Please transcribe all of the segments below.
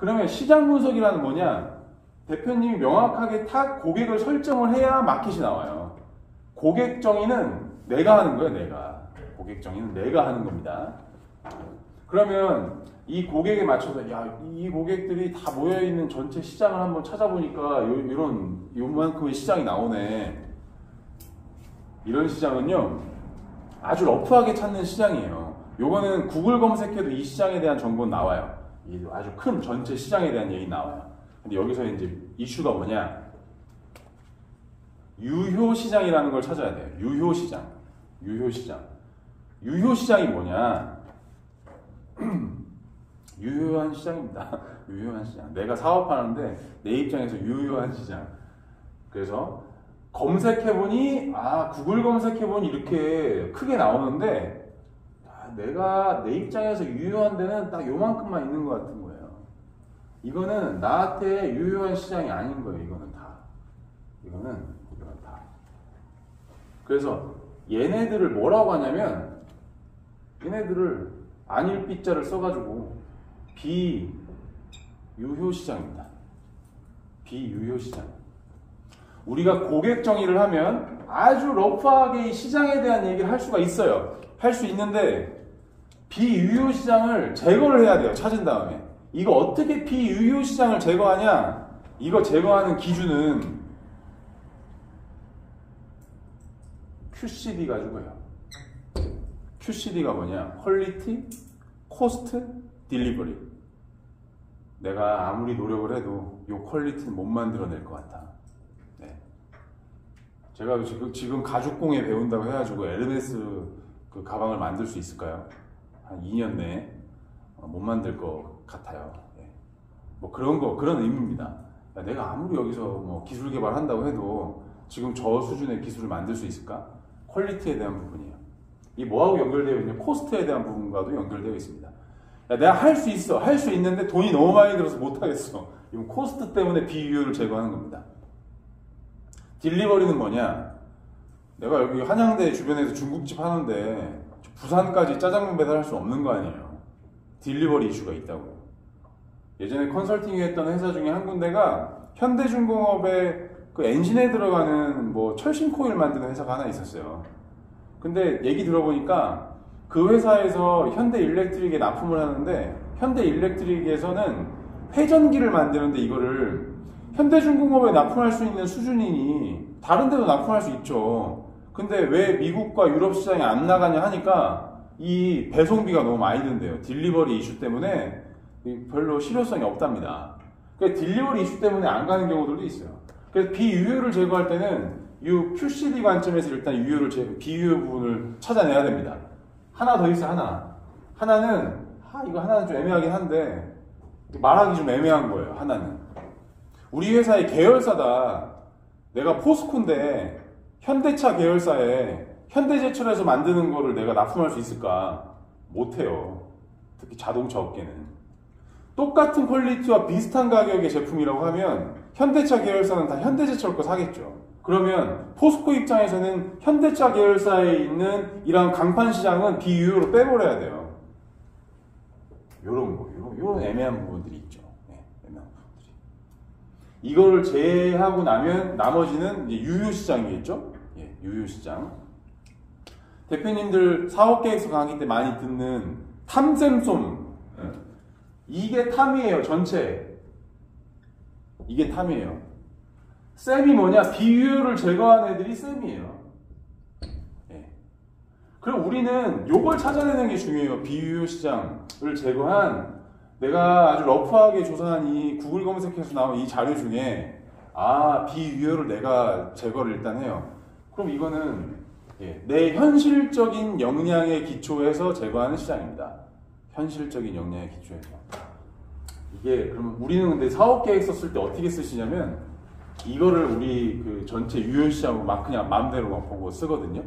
그러면 시장 분석이라는 뭐냐? 대표님이 명확하게 딱 고객을 설정을 해야 마켓이 나와요. 고객 정의는 내가 하는 거예요, 내가. 고객 정의는 내가 하는 겁니다. 그러면 이 고객에 맞춰서 이 고객들이 다 모여있는 전체 시장을 한번 찾아보니까 요만큼의 시장이 나오네. 이런 시장은요, 아주 러프하게 찾는 시장이에요. 요거는 구글 검색해도 이 시장에 대한 정보는 나와요. 아주 큰 전체 시장에 대한 얘기 나와요. 근데 여기서 이제 이슈가 뭐냐? 유효 시장이라는 걸 찾아야 돼요. 유효 시장. 유효 시장. 유효 시장이 뭐냐? 유효한 시장입니다. 유효한 시장. 내가 사업하는데 내 입장에서 유효한 시장. 그래서 검색해보니 구글 검색해보니 이렇게 크게 나오는데 내가 내 입장에서 유효한 데는 딱 요만큼만 있는 것 같은 거예요. 이거는 나한테 유효한 시장이 아닌 거예요. 이거는 다. 그래서 얘네들을 뭐라고 하냐면 얘네들을 안일비자를 써가지고 비유효 시장입니다. 비유효 시장. 우리가 고객 정의를 하면 아주 러프하게 이 시장에 대한 얘기를 할 수가 있어요. 할 수 있는데 비유효 시장을 제거를 해야 돼요. 찾은 다음에. 이거 어떻게 비유효 시장을 제거하냐? 이거 제거하는 기준은 QCD 가지고요. QCD가 뭐냐? 퀄리티, 코스트, 딜리버리. 내가 아무리 노력을 해도 이 퀄리티는 못 만들어낼 것 같아. 네. 제가 지금 가죽공예 배운다고 해가지고 에르메스 그 가방을 만들 수 있을까요? 한 2년 내에 못 만들 것 같아요. 네. 뭐 그런 의미입니다. 내가 아무리 여기서 뭐 기술 개발한다고 해도 지금 저 수준의 기술을 만들 수 있을까? 퀄리티에 대한 부분이에요. 이 뭐하고 연결되어 있냐? 코스트에 대한 부분과도 연결되어 있습니다. 내가 할 수 있어. 할 수 있는데 돈이 너무 많이 들어서 못하겠어. 이건 코스트 때문에 비유효를 제거하는 겁니다. 딜리버리는 뭐냐? 내가 여기 한양대 주변에서 중국집 하는데 부산까지 짜장면 배달할 수 없는 거 아니에요. 딜리버리 이슈가 있다고. 예전에 컨설팅 했던 회사 중에 한 군데가 현대중공업의 그 엔진에 들어가는 뭐 철심 코일 만드는 회사가 하나 있었어요. 근데 얘기 들어보니까 그 회사에서 현대일렉트릭에 납품을 하는데 현대일렉트릭에서는 회전기를 만드는데 이거를 현대중공업에 납품할 수 있는 수준이니 다른 데도 납품할 수 있죠. 근데 왜 미국과 유럽 시장에 안 나가냐 하니까 이 배송비가 너무 많이 든대요. 딜리버리 이슈 때문에 별로 실효성이 없답니다. 그러니까 딜리버리 이슈 때문에 안 가는 경우들도 있어요. 그래서 비유효를 제거할 때는 이 QCD 관점에서 일단 비유효 부분을 찾아내야 됩니다. 하나 더 있어, 하나는 이거 하나는 좀 애매하긴 한데 말하기 좀 애매한 거예요. 하나는 우리 회사의 계열사다. 내가 포스코인데 현대차 계열사에 현대제철에서 만드는 거를 내가 납품할 수 있을까? 못해요. 특히 자동차 업계는. 똑같은 퀄리티와 비슷한 가격의 제품이라고 하면 현대차 계열사는 다 현대제철 거 사겠죠. 그러면 포스코 입장에서는 현대차 계열사에 있는 이런 강판 시장은 비유효로 빼버려야 돼요. 요런 애매한 부분들이 있죠. 네, 애매한 부분들이. 이거를 제외하고 나면 나머지는 이제 유효 시장이겠죠? 예, 유효 시장. 대표님들 사업계획서 강의 때 많이 듣는 탐샘솜. 이게 탐이에요, 전체. 이게 탐이에요. 셈이 뭐냐? 비유효를 제거한 애들이 셈이에요. 예. 그럼 우리는 요걸 찾아내는 게 중요해요. 비유효 시장을 제거한 내가 아주 러프하게 조사한 이 구글 검색해서 나온 이 자료 중에 비유효를 내가 제거를 일단 해요. 그럼 이거는 내 현실적인 역량에 기초해서 제거하는 시장입니다. 현실적인 역량에 기초해서. 이게 그럼 우리는 근데 사업계획 썼을 때 어떻게 쓰시냐면 이거를 우리 그 전체 유효 시장으로 막 그냥 마음대로 막 보고 쓰거든요.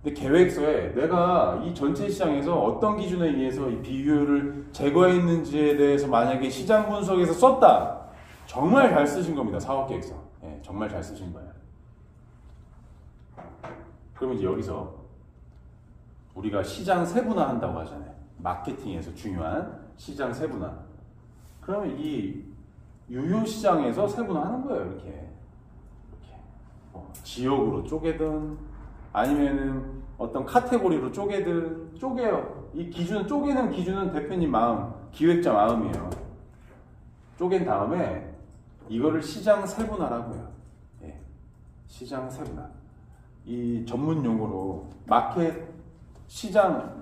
근데 계획서에 내가 이 전체 시장에서 어떤 기준에 의해서 이 비유효를 제거했는지에 대해서 만약에 시장 분석에서 썼다. 정말 잘 쓰신 겁니다. 사업계획서. 예, 정말 잘 쓰신 거예요. 그러면 이제 여기서 우리가 시장 세분화 한다고 하잖아요. 마케팅에서 중요한 시장 세분화. 그러면 이 유효 시장에서 세분화하는 거예요. 이렇게 지역으로 쪼개든 아니면은 어떤 카테고리로 쪼개요. 이 기준 쪼개는 기준은 대표님 마음, 기획자 마음이에요. 쪼갠 다음에 이거를 시장 세분화라고요. 예. 시장 세분화. 이 전문 용어로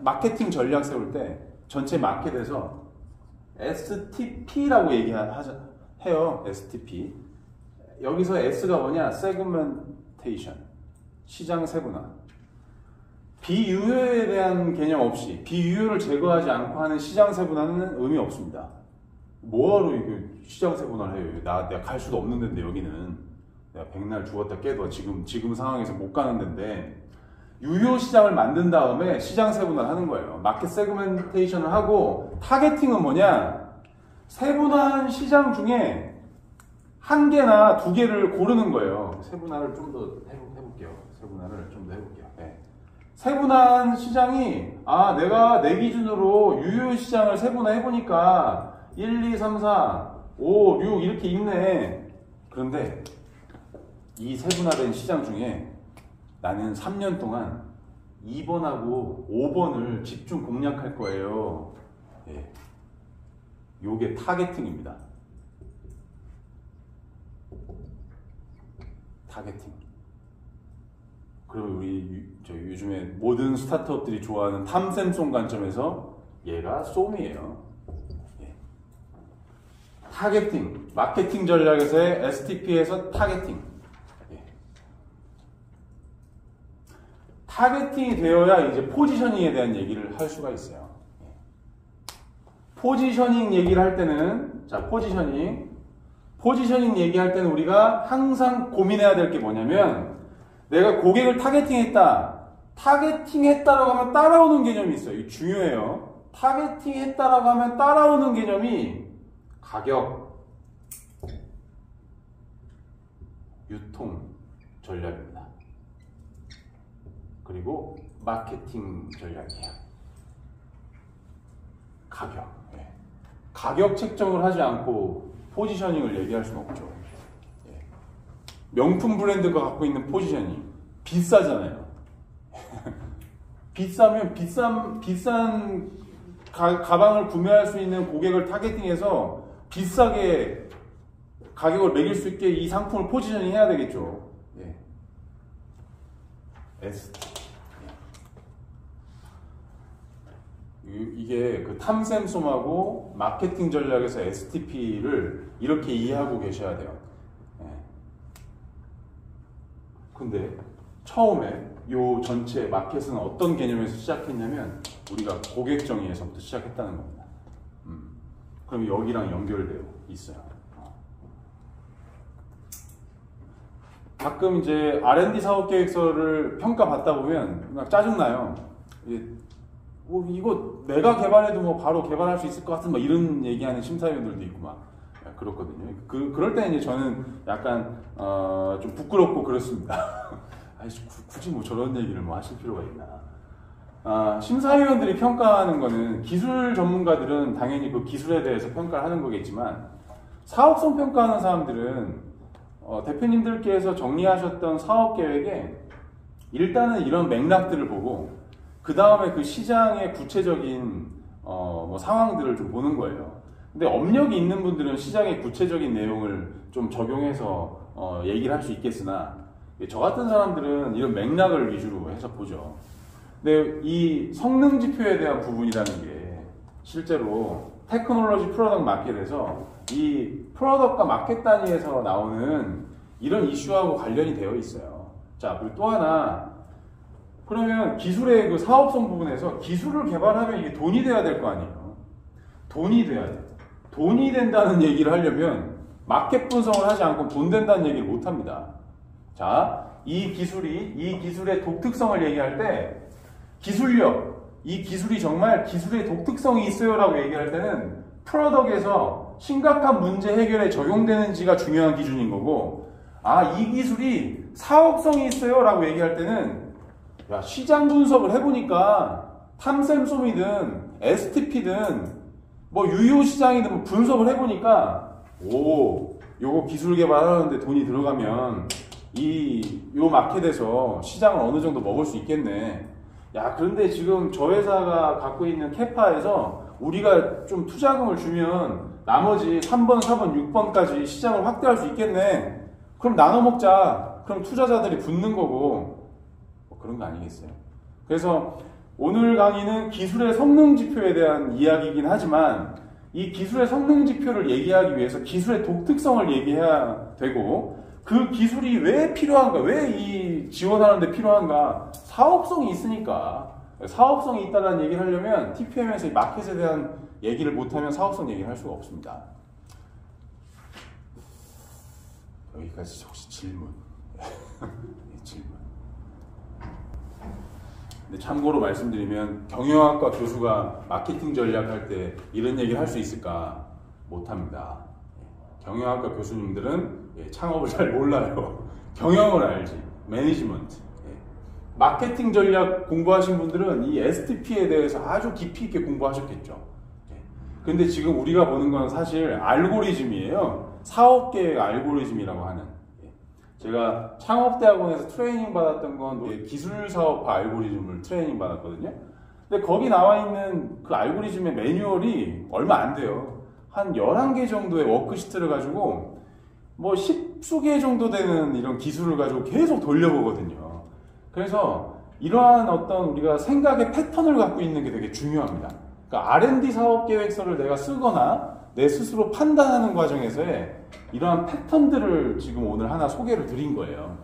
마케팅 전략 세울 때 전체 마켓에서 STP라고 해요. STP. 여기서 S가 뭐냐? 세그멘테이션. 시장 세분화. 비유효에 대한 개념 없이 비유효를 제거하지 않고 하는 시장 세분화는 의미 없습니다. 뭐하러 이거 시장 세분화를 해요? 내가 갈 수도 없는 데인데 여기는 내가 백날 죽었다 깨도 지금 상황에서 못 가는 데인데 유효 시장을 만든 다음에 시장 세분화를 하는 거예요. 마켓 세그멘테이션을 하고 타겟팅은 뭐냐? 세분화한 시장 중에 한 개나 두 개를 고르는 거예요. 세분화를 좀 더 해볼게요. 네. 세분화한 시장이 내가 내 기준으로 유효 시장을 세분화해보니까 1, 2, 3, 4, 5, 6 이렇게 있네. 그런데 이 세분화된 시장 중에 나는 3년 동안 2번하고 5번을 집중 공략할 거예요. 예. 요게 타겟팅입니다. 타겟팅. 그리고 우리 요즘에 모든 스타트업들이 좋아하는 탐샘송 관점에서 얘가 쏨이에요. 예. 타겟팅. 마케팅 전략에서의 STP에서 타겟팅. 예. 타겟팅이 되어야 이제 포지셔닝에 대한 얘기를 할 수가 있어요. 예. 포지셔닝 얘기를 할 때는 포지셔닝 얘기할 때는 우리가 항상 고민해야 될 게 뭐냐면 내가 고객을 타겟팅했다라고 하면 따라오는 개념이 있어요. 이게 중요해요. 타겟팅했다라고 하면 따라오는 개념이 가격, 유통 전략입니다. 그리고 마케팅 전략이에요. 가격. 네. 가격 책정을 하지 않고 포지셔닝을 얘기할 수는 없죠. 예. 명품 브랜드가 갖고 있는 포지셔닝 비싸잖아요. 비싸면 비싼 가방을 구매할 수 있는 고객을 타겟팅해서 비싸게 가격을 매길 수 있게 이 상품을 포지셔닝 해야 되겠죠. 예. 이게 그 탐샘솜하고 마케팅 전략에서 STP를 이렇게 이해하고 계셔야 돼요. 예. 근데 처음에 요 전체 마켓은 어떤 개념에서 시작했냐면 우리가 고객 정의에서부터 시작했다는 겁니다. 그럼 여기랑 연결되어 있어요. 가끔 이제 R&D 사업 계획서를 평가받다 보면 막 짜증나요. 이거 내가 개발해도 뭐 바로 개발할 수 있을 것 같은 막 이런 얘기하는 심사위원들도 있고 막 그렇거든요. 그럴 때 이제 저는 약간 좀 부끄럽고 그렇습니다. 굳이 뭐 저런 얘기를 뭐 하실 필요가 있나. 심사위원들이 평가하는 거는 기술 전문가들은 당연히 그 기술에 대해서 평가를 하는 거겠지만 사업성 평가하는 사람들은 대표님들께서 정리하셨던 사업 계획에 일단은 이런 맥락들을 보고 그 다음에 그 시장의 구체적인 뭐 상황들을 좀 보는 거예요. 근데 업력이 있는 분들은 시장의 구체적인 내용을 좀 적용해서 얘기를 할 수 있겠으나 저 같은 사람들은 이런 맥락을 위주로 해서 보죠. 근데 이 성능 지표에 대한 부분이라는 게 실제로 테크놀로지 프로덕트 마켓에서 이 프로덕트과 마켓 단위에서 나오는 이런 이슈하고 관련이 되어 있어요. 자, 그리고 또 하나, 그러면 기술의 그 사업성 부분에서 기술을 개발하면 이게 돈이 돼야 될 거 아니에요. 돈이 돼야 돼. 돈이 된다는 얘기를 하려면 마켓 분석을 하지 않고 돈 된다는 얘기를 못 합니다. 자, 이 기술의 독특성을 얘기할 때 기술력, 이 기술이 정말 기술의 독특성이 있어요 라고 얘기할 때는 프로덕트에서 심각한 문제 해결에 적용되는지가 중요한 기준인 거고, 이 기술이 사업성이 있어요 라고 얘기할 때는 시장 분석을 해보니까 탐샘솜이든 STP든 뭐 유효 시장이든 뭐 분석을 해보니까 요거 기술 개발하는데 돈이 들어가면 요 마켓에서 시장을 어느 정도 먹을 수 있겠네. 야, 그런데 지금 저 회사가 갖고 있는 캐파에서 우리가 좀 투자금을 주면 나머지 3번, 4번, 6번까지 시장을 확대할 수 있겠네. 그럼 나눠 먹자. 그럼 투자자들이 붙는 거고 뭐 그런 거 아니겠어요. 그래서 오늘 강의는 기술의 성능 지표에 대한 이야기이긴 하지만 이 기술의 성능 지표를 얘기하기 위해서 기술의 독특성을 얘기해야 되고 그 기술이 왜 필요한가, 왜 이 지원하는데 필요한가, 사업성이 있으니까. 사업성이 있다는 얘기를 하려면 TPM에서 이 마켓에 대한 얘기를 못하면 사업성 얘기를 할 수가 없습니다. 여기까지 혹시 질문? 질문. 근데 참고로 말씀드리면 경영학과 교수가 마케팅 전략할 때 이런 얘기를 할 수 있을까? 못합니다. 경영학과 교수님들은 창업을 잘 몰라요. 경영을 알지. 매니지먼트. 마케팅 전략 공부하신 분들은 이 STP에 대해서 아주 깊이 있게 공부하셨겠죠. 근데 지금 우리가 보는 건 사실 알고리즘이에요. 사업계획 알고리즘이라고 하는. 제가 창업대학원에서 트레이닝 받았던 건 기술사업화 알고리즘을 트레이닝 받았거든요. 근데 거기 나와 있는 그 알고리즘의 매뉴얼이 얼마 안 돼요. 한 11개 정도의 워크시트를 가지고 뭐 10수개 정도 되는 이런 기술을 가지고 계속 돌려보거든요. 그래서 이러한 어떤 우리가 생각의 패턴을 갖고 있는 게 되게 중요합니다. 그러니까 R&D 사업 계획서를 내가 쓰거나 내 스스로 판단하는 과정에서의 이러한 패턴들을 지금 오늘 하나 소개를 드린 거예요.